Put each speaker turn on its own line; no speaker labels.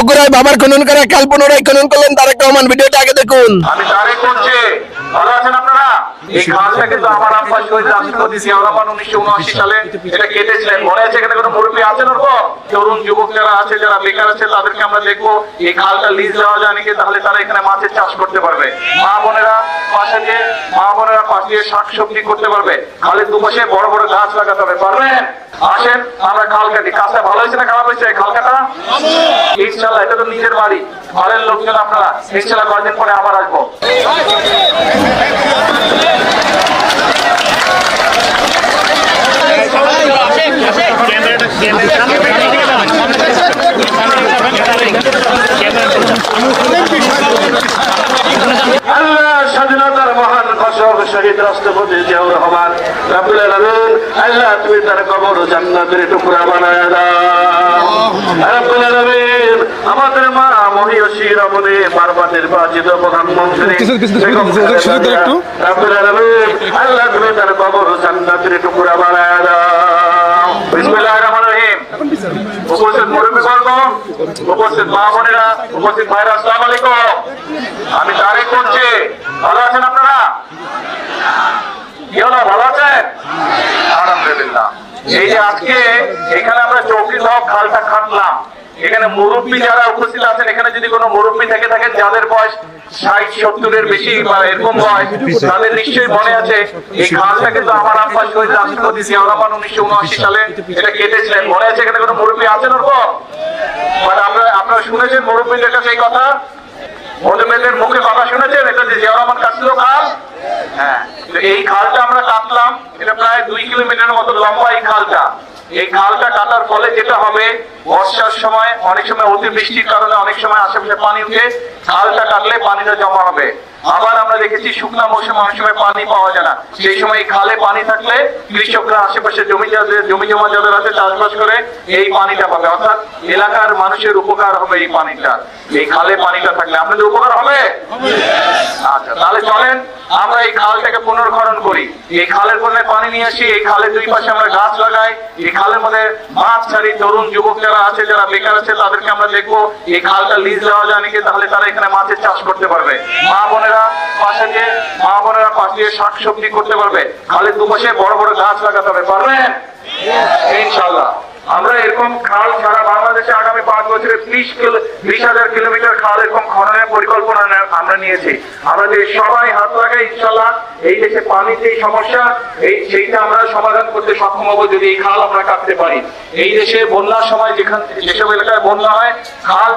বগুড়ায় বাবার খনন করা খাল পুনরায় খনন করলেন তারেক রহমান। ভিডিওটা আগে দেখুন।
আমি তারেক করছি, ভালো আছেন আপনারা? এই খালটা কিন্তু আমার আব্বা শহীদ রাষ্ট্রপতি জিয়াউর রহমান 1979 সালে এটা কেটেছিলেন। মনে আছে এখানে কোনো মুরব্বী আছেন? ওরকম তরুণ যুবক যারা আছে, যারা বেকার আছে, তাদেরকে আমরা দেখবো এই খালটা লিজ দেওয়া যায় নাকি, তাহলে তারা এখানে মাছের চাষ করতে পারবে। মা বোনেরা পাশে দিয়ে শাকসবজি করতে পারবে। খালের দুপাশে বড় বড় গাছ লাগাতে হবে। পারবেন? আসেন আমরা খাল কাটি। কাজটা ভালো হয়েছে না খারাপ হয়েছে? খাল কাটা ইনশাল্লাহ, এটা তো নিজের বাড়ি, ঘরের লোকজন আপনারা। ইনশাল্লাহ কয়েকদিন পরে আবার আসবো। আল্লাহ স্বাধীনতার মহান ঘোষক শহীদ রাষ্ট্রপতি জিয়াউর রহমান রব্বুল আলামিন, আল্লাহ তুমি তার কবর জান্নাতের টুকরা বানায় দাও রব্বুল আলামিন। আমাদের মা মহিয়সী রমণী বারবার নির্বাচিত প্রধানমন্ত্রী রব্বুল আলামিন, আল্লাহ তুমি তার কবর জান্নাতের টুকরা বানায় দাও। বিসমিল্লাহির রহমানির রহিম। উপস্থিত মুরব্বীবর্গ, উপস্থিত মা বোনেরা, উপস্থিত ভাইরা, আসসালামু আলাইকুম। আমি তারেক করছি, ভালো আছেন আপনারা? কি হলো, ভালো আছেন? আলহামদুলিল্লাহ। এই যে আজকে এখানে আমরা চৌকি সহ খালটা খাটলাম, এখানে মুরব্বী যারা উপস্থিত আছেন, এখানে যদি কোনো মুরব্বী থেকে থাকেন যাদের বয়স 60-70-এর বেশি বা এরকম বয়স, তাদের নিশ্চয়ই মনে আছে এই খালটা কিন্তু আমার আব্বা শহীদ রাষ্ট্রপতি জিয়াউর রহমান 1979 সালে এটা কেটেছিলেন। মনে আছে এখানে কোনো মুরব্বী আছেন ওরকম? মানে আপনারা শুনেছেন মুরব্বীদের কাছে এই কথা, মধ্যমেদের মুখে কথা শুনেছেন এটা যে জিয়াউর রহমান কাটছিল খাল? হ্যাঁ, এই খালটা আমরা কাটলাম, এটা প্রায় 2 কিলোমিটারের মতো লম্বা এই খালটা। এই খালটা কাটার ফলে যেটা হবে, বর্ষার সময় অনেক সময় অতিবৃষ্টির কারণে অনেক সময় আশেপাশে পানি উঠে, খালটা কাটলে পানিটা জমা হবে। আবার আমরা দেখেছি শুকনা মৌসুমে অনেক সময় পানি পাওয়া যায় না, সেই সময় এই খালে পানি থাকলে কৃষকরা আশেপাশে জমি জমা যাদের আছে চাষবাস করে এই পানিটা পাবে, অর্থাৎ এলাকার মানুষের উপকার হবে এই পানিটা। এই খালে পানিটা থাকলে আপনাদের উপকার হবে। আচ্ছা, তাহলে চলেন আমরা এই খালটাকে পুনর্খনন করি, এই খালের কোণে পানি নিয়ে আসি, এই খালের দুই পাশে আমরা গাছ লাগাই, এই খালের মধ্যে মাছ ছাড়ি। তরুণ যুবক যারা আছে, যারা বেকার আছে, তাদেরকে আমরা দেখবো এই খালটা লিজ দেওয়া যায় নাকি, তাহলে তারা এখানে মাছের চাষ করতে পারবে। মা বোনেরা পাশে দিয়ে শাকসবজি করতে পারবে। খালের দুপাশে বড় বড় গাছ লাগাতে হবে। পারবেন? ইনশাল্লাহ। আমরা এরকম খাল সারা বাংলাদেশে আগামী 5 বছরে 20,000 কিলোমিটার খাল এরকম খননের পরিকল্পনা আমরা নিয়েছি। আমরা যে সবাই হাত লাগাই, ইনশাল্লাহ এই দেশে পানির যে সমস্যা সেইটা আমরা সমাধান করতে সক্ষম হবো যদি এই খাল আমরা কাটতে পারি। এই দেশে বন্যার সময় যেসব এলাকায় বন্যা হয়, খাল